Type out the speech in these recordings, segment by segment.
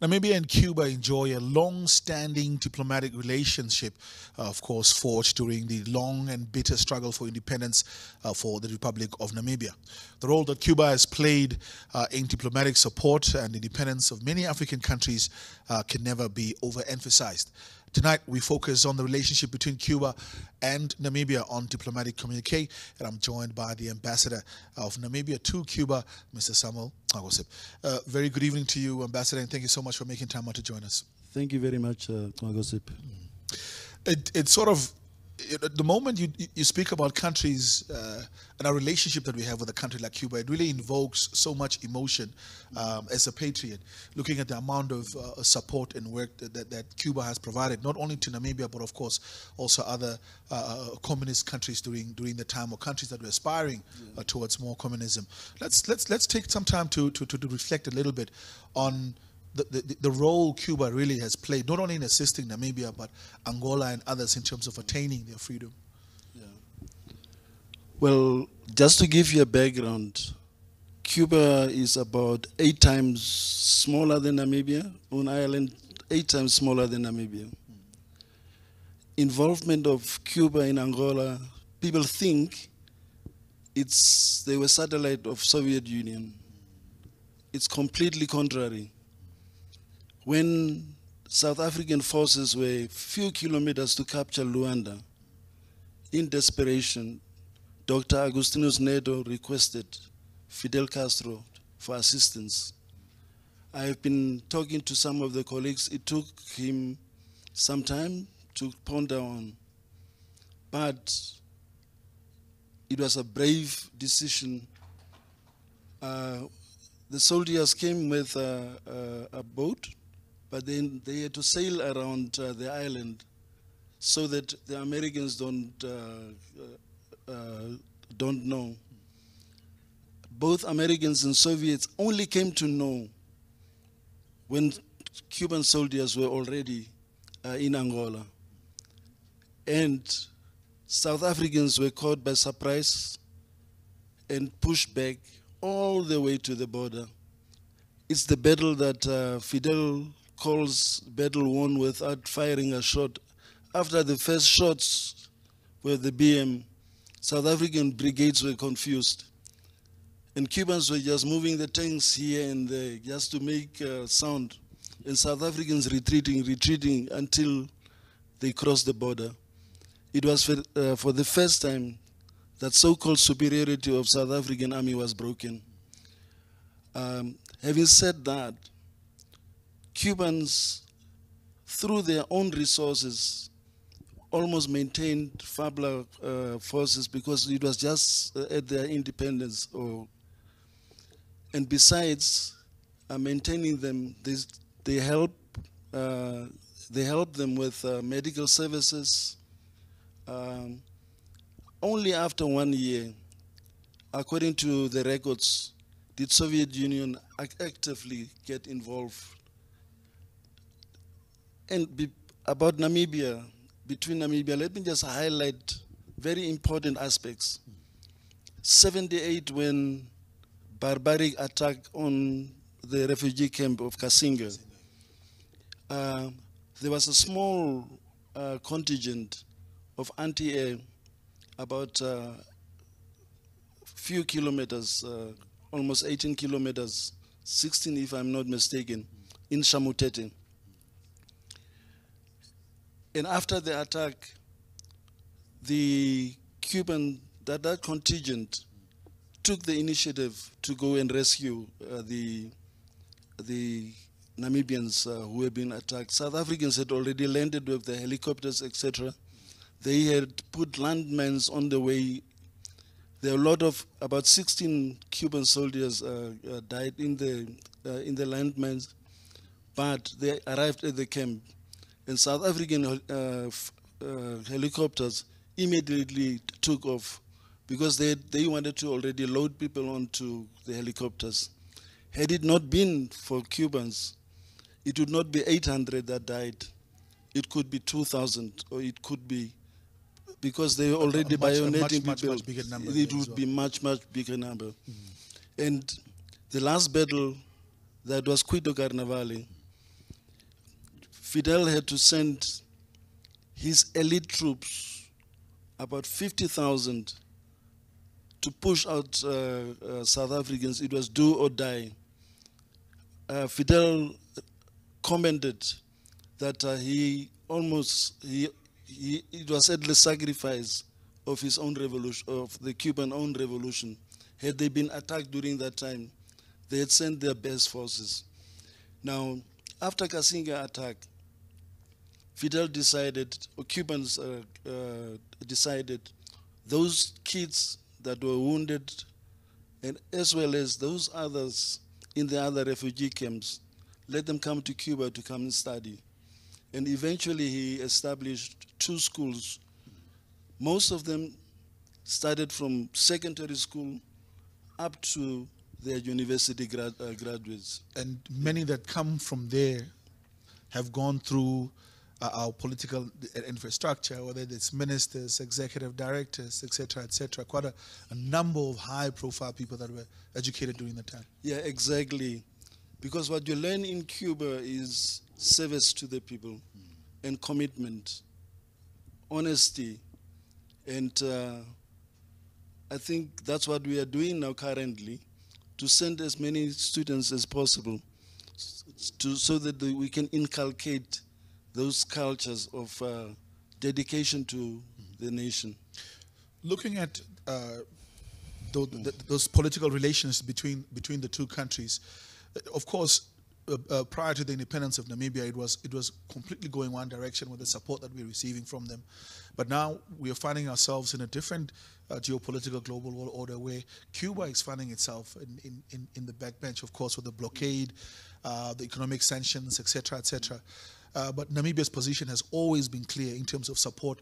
Namibia and Cuba enjoy a long-standing diplomatic relationship, of course, forged during the long and bitter struggle for independence for the Republic of Namibia. The role that Cuba has played in diplomatic support and independence of many African countries can never be overemphasized. Tonight, we focus on the relationship between Cuba and Namibia on Diplomatic Communique, and I'm joined by the Ambassador of Namibia to Cuba, Mr. Samuel Goagoseb. Very good evening to you, Ambassador, and thank you so much for making time out to join us. Thank you very much, Goagoseb. It's sort of, the moment you speak about countries and our relationship that we have with a country like Cuba, it really invokes so much emotion as a patriot, looking at the amount of support and work that Cuba has provided, not only to Namibia, but of course also other communist countries during the time, or countries that were aspiring towards more communism. Let's take some time to reflect a little bit on the role Cuba really has played, not only in assisting Namibia, but Angola and others in terms of attaining their freedom. Yeah. Well, just to give you a background, Cuba is about 8 times smaller than Namibia, on island 8 times smaller than Namibia. Involvement of Cuba in Angola, people think they were satellite of Soviet Union. It's completely contrary. When South African forces were a few kilometers to capture Luanda, in desperation, Dr. Agostinus Neto requested Fidel Castro for assistance. I have been talking to some of the colleagues. It took him some time to ponder on, but it was a brave decision. The soldiers came with a boat, but then they had to sail around the island so that the Americans don't know. Both Americans and Soviets only came to know when Cuban soldiers were already in Angola. And South Africans were caught by surprise and pushed back all the way to the border. It's the battle that Fidel calls battle won without firing a shot. After the first shots with the BM, South African brigades were confused. And Cubans were just moving the tanks here and there just to make sound. And South Africans retreating until they crossed the border. It was for the first time that so-called superiority of South African army was broken. Having said that, Cubans, through their own resources, almost maintained fabula forces because it was just at their independence. And besides maintaining them, they help them with medical services. Only after 1 year, according to the records, did Soviet Union actively get involved. And about Namibia, between Namibia, let me just highlight very important aspects. 78, when barbaric attack on the refugee camp of Kasinga, there was a small contingent of anti-air, about few kilometers, almost 18 kilometers, 16 if I'm not mistaken, in Shamutete. And after the attack, the Cuban, that contingent took the initiative to go and rescue the Namibians who had been attacked. South Africans had already landed with the helicopters, etc. They had put landmines on the way. There were a lot of, about 16 Cuban soldiers died in the landmines, but they arrived at the camp. And South African helicopters immediately took off because they wanted to already load people onto the helicopters. Had it not been for Cubans, it would not be 800 that died. It could be 2,000, or it could be, because they were already bayoneting people, much bigger number, it would be much bigger number. And the last battle, that was Cuito Carnavale, Fidel had to send his elite troops, about 50,000, to push out South Africans. It was do or die. Fidel commented that it was at the sacrifice of his own revolution, of the Cuban own revolution. Had they been attacked during that time, they had sent their best forces. Now, after Kasinga attack, Fidel decided, or Cubans decided, those kids that were wounded, and as well as those others in the other refugee camps, let them come to Cuba to come and study. And eventually he established 2 schools. Most of them started from secondary school up to their university graduates. And many that come from there have gone through our political infrastructure, whether it's ministers, executive directors, etc., quite a number of high-profile people that were educated during the time. Yeah, exactly. Because what you learn in Cuba is service to the people and commitment, honesty. And I think that's what we are doing now currently, to send as many students as possible so that we can inculcate those cultures of dedication to the nation. Looking at those political relations between the 2 countries, of course, prior to the independence of Namibia, it was completely going one direction with the support that we're receiving from them. But now we are finding ourselves in a different geopolitical global world order where Cuba is finding itself in the backbench, of course, with the blockade, the economic sanctions, etc., etc. But Namibia's position has always been clear in terms of support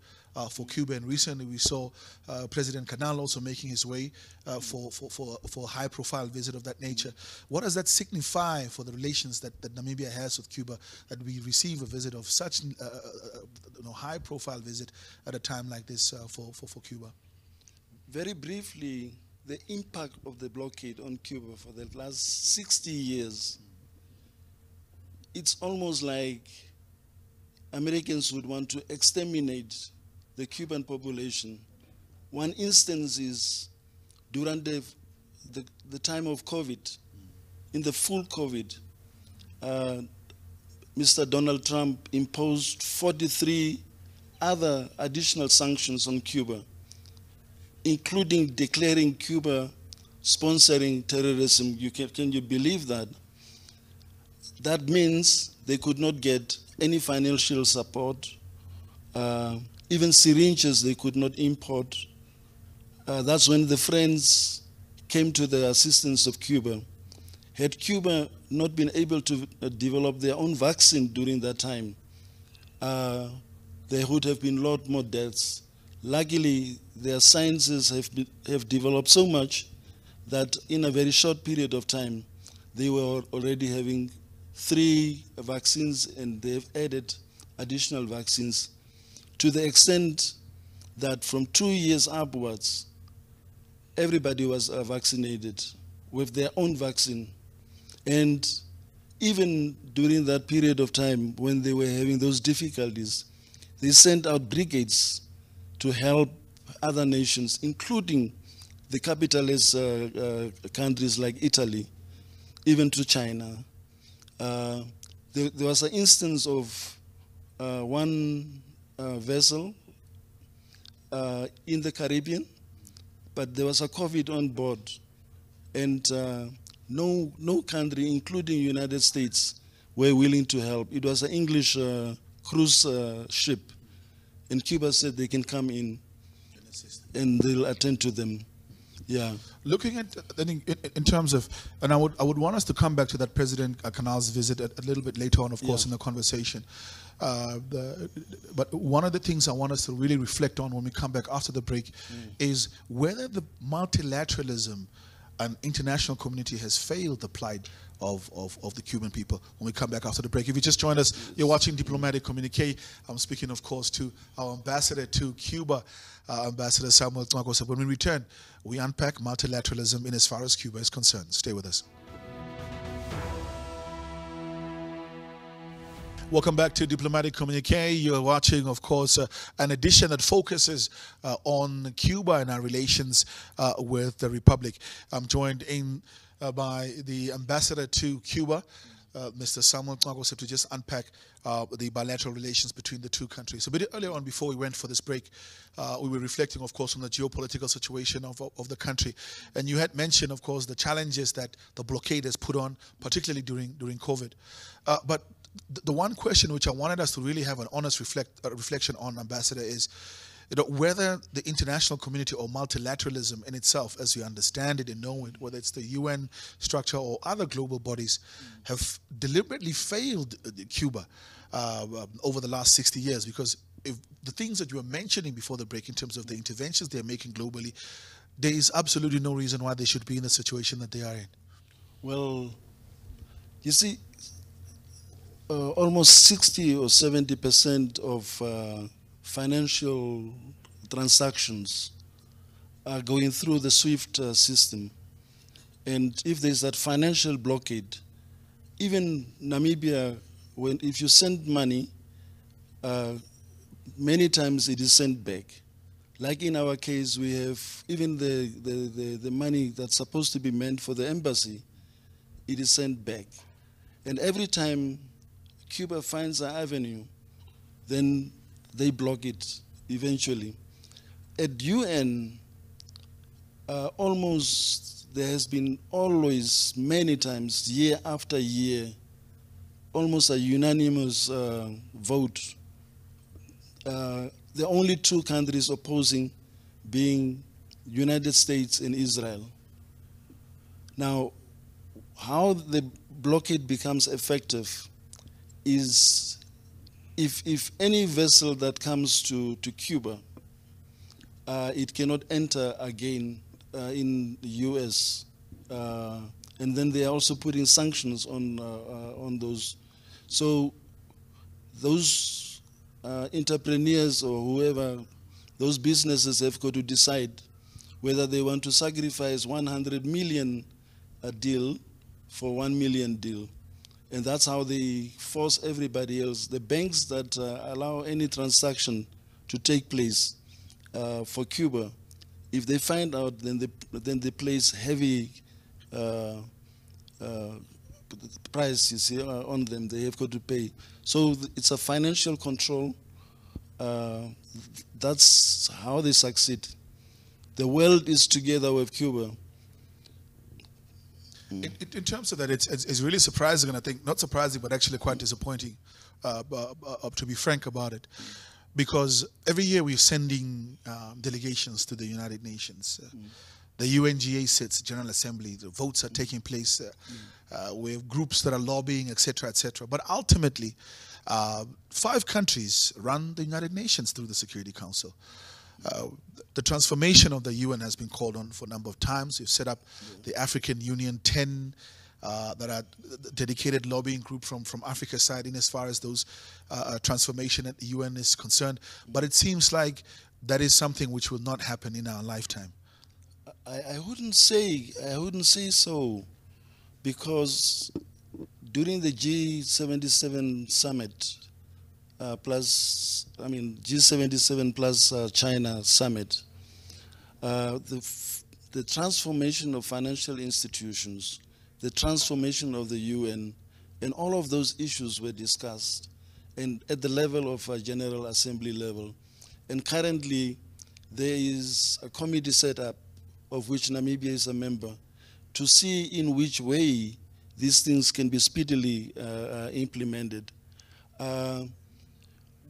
for Cuba. And recently we saw President Canel also making his way for a high-profile visit of that nature. What does that signify for the relations that Namibia has with Cuba, that we receive a visit of such high-profile visit at a time like this for Cuba? Very briefly, the impact of the blockade on Cuba for the last 60 years, it's almost like Americans would want to exterminate the Cuban population. One instance is during the time of COVID, in the full COVID, Mr. Donald Trump imposed 43 other additional sanctions on Cuba, including declaring Cuba sponsoring terrorism. Can you believe that? That means they could not get any financial support, even syringes they could not import. That's when the Friends came to the assistance of Cuba. Had Cuba not been able to develop their own vaccine during that time, there would have been a lot more deaths. Luckily, their sciences have developed so much that in a very short period of time, they were already having 3 vaccines, and they've added additional vaccines to the extent that from 2 years upwards, everybody was vaccinated with their own vaccine. And even during that period of time when they were having those difficulties, they sent out brigades to help other nations, including the capitalist countries like Italy, even to China. There was an instance of one vessel in the Caribbean, but there was a COVID on board, and no country, including United States, were willing to help. It was an English cruise ship, and Cuba said they can come in and they'll attend to them. Yeah. Looking at in terms of, and I would want us to come back to that President Canel's visit a little bit later on, of course, in the conversation. But one of the things I want us to really reflect on when we come back after the break is whether the multilateralism and international community has failed the plight of the Cuban people. When we come back after the break, if you just joined us, you're watching Diplomatic Communique. I'm speaking, of course, to our ambassador to Cuba, Ambassador Samuel Goagoseb. When we return, we unpack multilateralism in as far as Cuba is concerned. Stay with us. Welcome back to Diplomatic Communique. You're watching, of course, an edition that focuses on Cuba and our relations with the Republic. I'm joined in by the ambassador to Cuba, Mr. Samuel Goagoseb, to just unpack the bilateral relations between the two countries. So a bit earlier on, before we went for this break, we were reflecting, of course, on the geopolitical situation of the country. And you had mentioned, of course, the challenges that the blockade has put on, particularly during COVID. But the one question which I wanted us to really have an honest reflection on, Ambassador, is whether the international community or multilateralism in itself, as we understand it and know it, whether it's the UN structure or other global bodies, have deliberately failed Cuba over the last 60 years. Because if the things that you were mentioning before the break in terms of the interventions they're making globally, there is absolutely no reason why they should be in the situation that they are in. Well, you see, almost 60 or 70% of financial transactions are going through the SWIFT system. And if there's that financial blockade, even Namibia, if you send money, many times it is sent back. Like in our case, we have even the money that's supposed to be meant for the embassy, it is sent back. And every time Cuba finds an avenue, then they block it eventually. At UN, there has been always, many times, year after year, almost a unanimous vote. The only two countries opposing being United States and Israel. Now, how the blockade becomes effective is if any vessel that comes to Cuba, it cannot enter again in the US. And then they are also putting sanctions on those. So those entrepreneurs or whoever, those businesses have got to decide whether they want to sacrifice 100 million deal for 1 million deal. And that's how they force everybody else. The banks that allow any transaction to take place for Cuba, if they find out, then they place heavy price, you see, on them. They have got to pay. So it's a financial control. That's how they succeed. The world is together with Cuba. In terms of that, it's really surprising, and I think not surprising, but actually quite disappointing, to be frank about it, because every year we're sending delegations to the United Nations. The UNGA sits, General Assembly, the votes are taking place, we have groups that are lobbying, etc., etc. But ultimately, 5 countries run the United Nations through the Security Council. The transformation of the UN has been called on for a number of times. We've set up the African Union, 10 that are dedicated lobbying group from Africa's side in as far as those transformation at the UN is concerned. But it seems like that is something which will not happen in our lifetime. I wouldn't say so, because during the G77 summit, G77 plus China summit, the transformation of financial institutions, the transformation of the UN, and all of those issues were discussed, and at the level of a General Assembly level. And currently, there is a committee set up, of which Namibia is a member, to see in which way these things can be speedily implemented.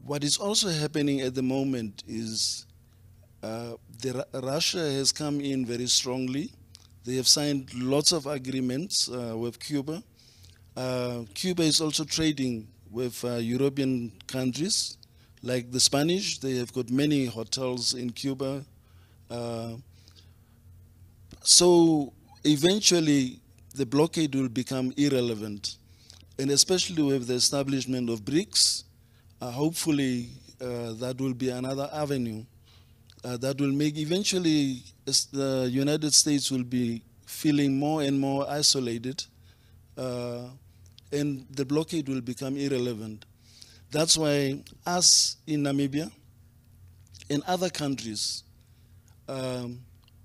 What is also happening at the moment is Russia has come in very strongly. They have signed lots of agreements with Cuba. Cuba is also trading with European countries, like the Spanish. They have got many hotels in Cuba. So eventually, the blockade will become irrelevant. And especially with the establishment of BRICS, hopefully that will be another avenue that will make eventually the United States will be feeling more and more isolated, and the blockade will become irrelevant. That's why us in Namibia and other countries,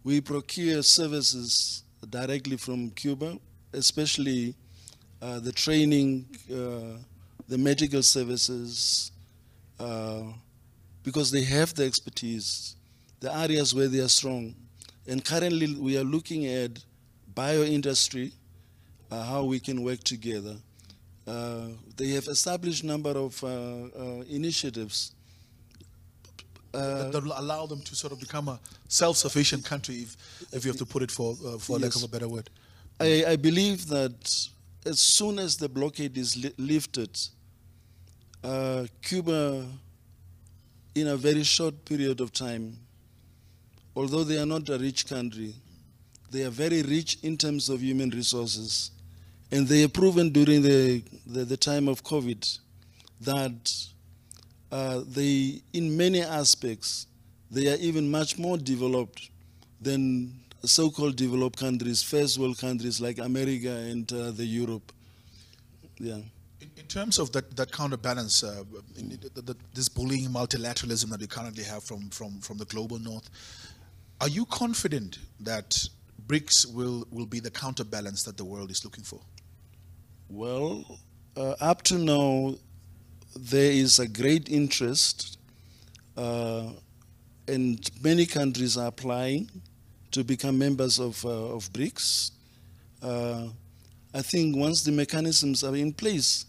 we procure services directly from Cuba, especially the training, the medical services, because they have the expertise, the areas where they are strong. And currently we are looking at bioindustry, how we can work together. They have established a number of initiatives that will allow them to sort of become a self-sufficient country, if you have to put it for lack of a better word. I believe that as soon as the blockade is lifted, Cuba, in a very short period of time, although they are not a rich country, they are very rich in terms of human resources. And they have proven during the time of COVID that they, in many aspects, they are even much more developed than so-called developed countries, first world countries like America and the Europe. Yeah. In terms of that counterbalance, this bullying multilateralism that we currently have from the global north, are you confident that BRICS will be the counterbalance that the world is looking for? Well, up to now, there is a great interest, and many countries are applying to become members of BRICS. I think once the mechanisms are in place,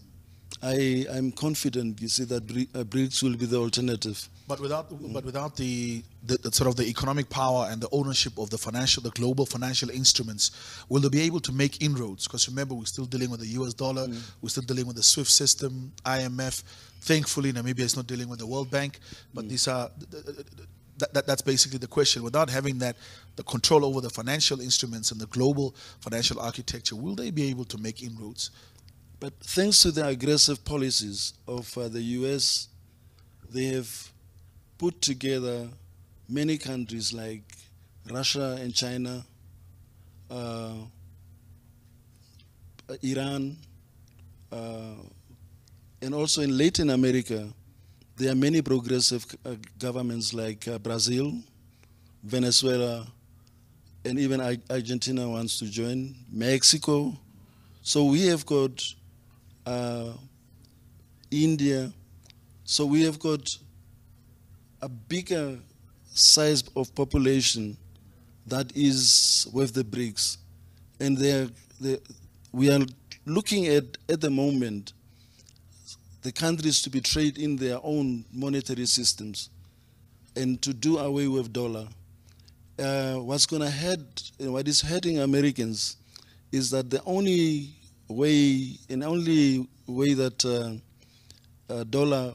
I'm confident, you see, that BRICS will be the alternative. But without the sort of the economic power and the ownership of the global financial instruments, will they be able to make inroads? Because remember, we're still dealing with the US dollar, we're still dealing with the SWIFT system, IMF. Thankfully, Namibia is not dealing with the World Bank, but these are that's basically the question. Without having the control over the financial instruments and the global financial architecture, will they be able to make inroads? But thanks to the aggressive policies of the US, they have put together many countries like Russia and China, Iran, and also in Latin America, there are many progressive governments like Brazil, Venezuela, and even Argentina wants to join, Mexico. So we have got India. So we have got a bigger size of population that is with the BRICS. And we are looking at the moment, the countries to be trade in their own monetary systems and to do away with dollar. What's going to hurt, what is hurting Americans is that the only way that dollar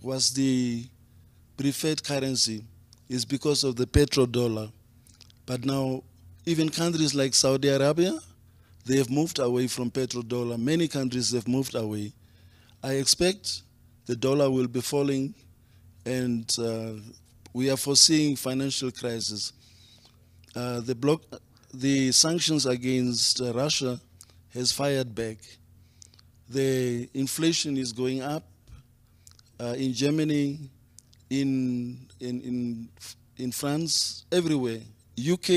was the preferred currency is because of the petrodollar. But now, even countries like Saudi Arabia, they have moved away from petrodollar. Many countries have moved away. I expect the dollar will be falling, and we are foreseeing financial crisis. The sanctions against Russia has fired back. The inflation is going up in Germany, in France, everywhere, UK,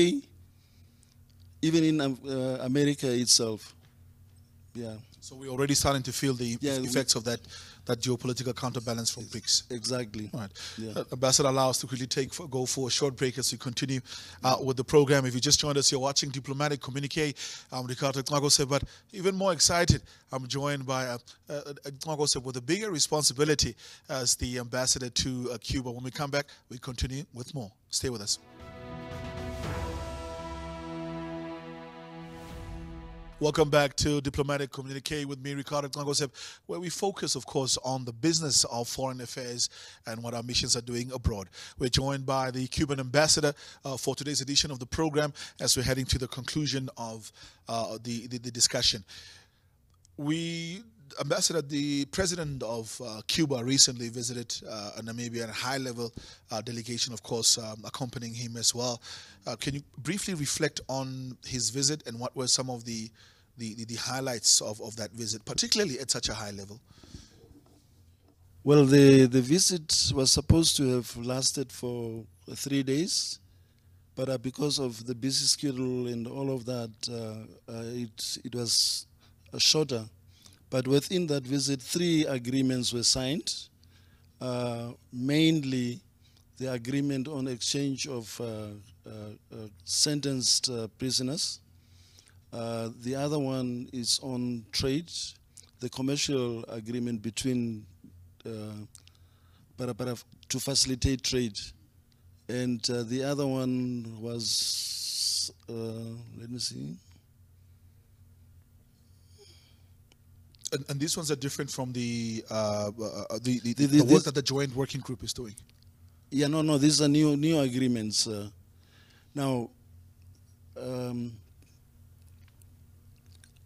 even in America itself. Yeah. So we're already starting to feel the effects of that geopolitical counterbalance from BRICS. Exactly. Right. Yeah. Ambassador, allow us to quickly go for a short break as we continue with the program. If you just joined us, you're watching Diplomatic Communique. I'm Ricardo Goagoseb, but even more excited, I'm joined by Goagoseb with a bigger responsibility as the ambassador to Cuba. When we come back, we continue with more. Stay with us. Welcome back to Diplomatic Communique with me, Ricardo Goagoseb, where we focus, of course, on the business of foreign affairs and what our missions are doing abroad. We're joined by the Cuban ambassador for today's edition of the program as we're heading to the conclusion of the discussion. Ambassador, the president of Cuba recently visited Namibia, and a high-level delegation, of course, accompanying him as well. Can you briefly reflect on his visit and what were some of the highlights of that visit, particularly at such a high level? Well, the visit was supposed to have lasted for 3 days, but because of the busy schedule and all of that, it was shorter. But within that visit, 3 agreements were signed, mainly the agreement on exchange of sentenced prisoners. The other one is on trade, the commercial agreement between to facilitate trade. And the other one was, let me see. And these ones are different from the work that the joint working group is doing. Yeah, no, these are new agreements. Now,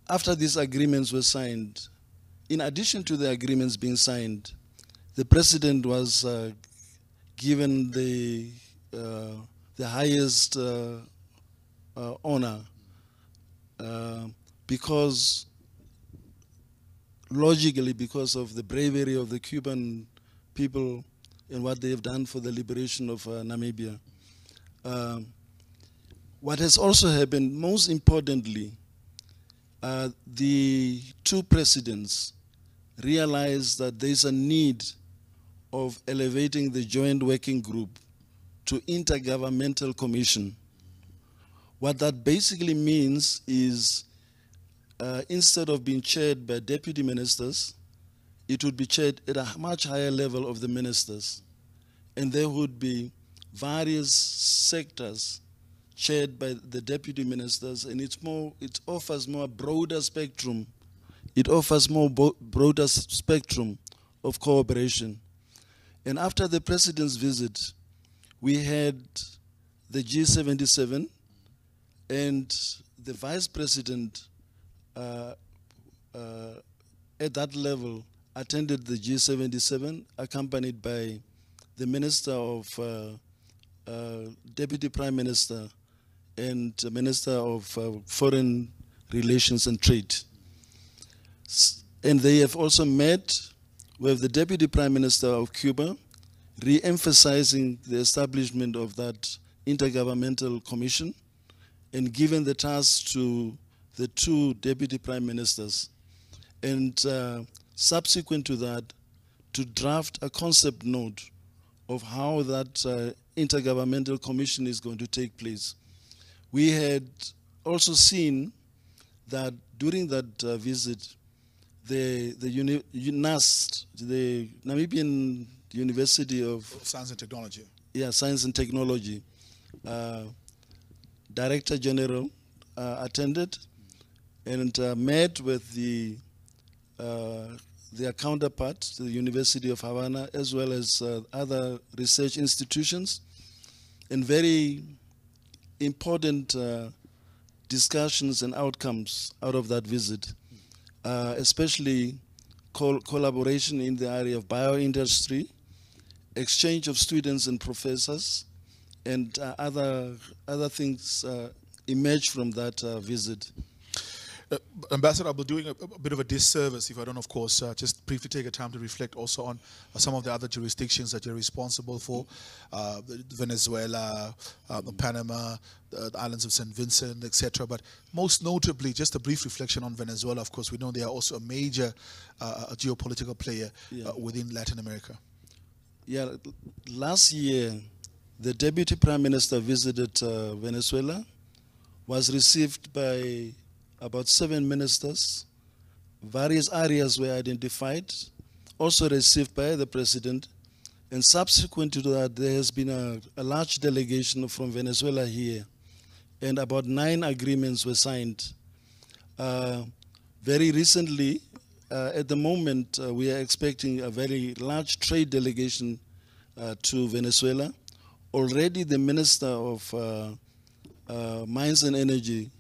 after these agreements were signed, in addition to the agreements being signed, the president was given the highest honor because, logically, because of the bravery of the Cuban people and what they have done for the liberation of Namibia. What has also happened, most importantly, the 2 presidents realized that there is a need of elevating the joint working group to intergovernmental commission. What that basically means is instead of being chaired by deputy ministers, it would be chaired at a much higher level of the ministers. And there would be various sectors chaired by the deputy ministers, and it offers more broader spectrum. It offers more broader spectrum of cooperation. And after the president's visit, we had the G77 and the vice president at that level attended the G77, accompanied by the Minister of Deputy Prime Minister and Minister of Foreign Relations and Trade. And they have also met with the Deputy Prime Minister of Cuba, re-emphasizing the establishment of that intergovernmental commission and given the task to the 2 Deputy Prime Ministers. And subsequent to that, to draft a concept note of how that intergovernmental commission is going to take place. We had also seen that during that visit, the NAST, the Namibian University of Science and Technology. Yeah, Science and Technology. Director General attended and met with their counterpart, the University of Havana, as well as other research institutions, and very important discussions and outcomes out of that visit, especially collaboration in the area of bioindustry, exchange of students and professors, and other things emerged from that visit. Ambassador, I'll be doing a bit of a disservice if I don't, of course, just briefly take a time to reflect also on some of the other jurisdictions that you're responsible for, Venezuela, Panama, the islands of St. Vincent, etc. But most notably, just a brief reflection on Venezuela. Of course, we know they are also a major geopolitical player within Latin America. Yeah, last year, the Deputy Prime Minister visited Venezuela, was received by about 7 ministers. Various areas were identified, also received by the President. And subsequent to that, there has been a large delegation from Venezuela here, and about 9 agreements were signed. Very recently, at the moment, we are expecting a very large trade delegation to Venezuela. Already the Minister of Mines and Energy,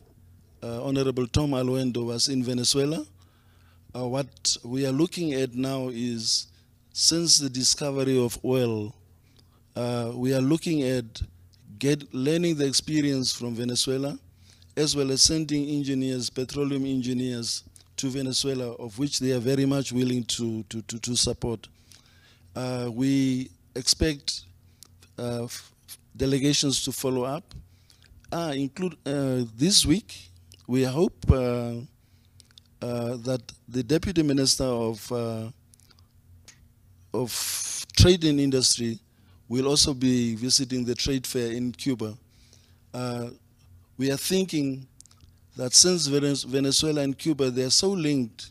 Honorable Tom Aluendo, was in Venezuela. What we are looking at now is, since the discovery of oil, we are looking at learning the experience from Venezuela, as well as sending engineers, petroleum engineers, to Venezuela, of which they are very much willing to support. We expect delegations to follow up. Include this week, we hope that the Deputy Minister of Trade and Industry will also be visiting the trade fair in Cuba. We are thinking that since Venezuela and Cuba, they are so linked,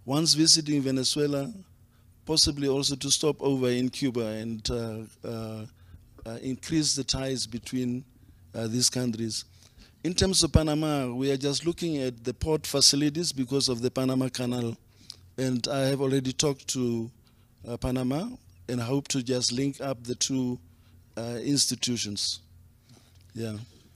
once visiting Venezuela, possibly also to stop over in Cuba and increase the ties between these countries. In terms of Panama, we are just looking at the port facilities because of the Panama Canal. And I have already talked to Panama and hope to just link up the two institutions. Yeah.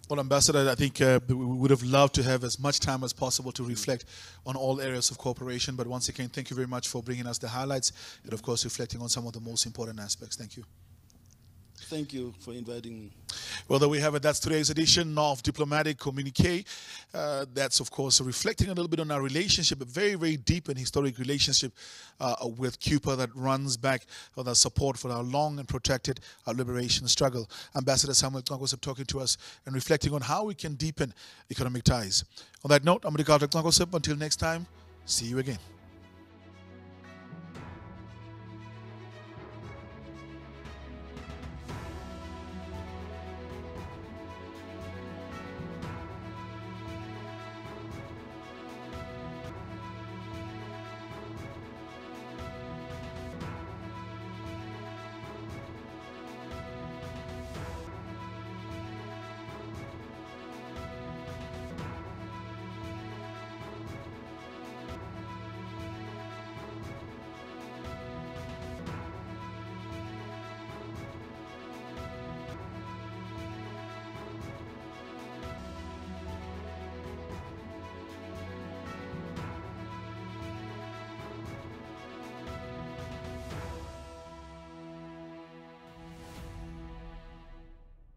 Well, Ambassador, I think we would have loved to have as much time as possible to reflect on all areas of cooperation. But once again, thank you very much for bringing us the highlights and, of course, reflecting on some of the most important aspects. Thank you. Thank you for inviting me. Well, there we have it. That's today's edition of Diplomatic Communique. That's, of course, reflecting a little bit on our relationship, a very, very deep and historic relationship with Cuba that runs back on the support for our long and protracted liberation struggle. Ambassador Samuel Goagoseb talking to us and reflecting on how we can deepen economic ties. On that note, I'm Goagoseb. Until next time, see you again.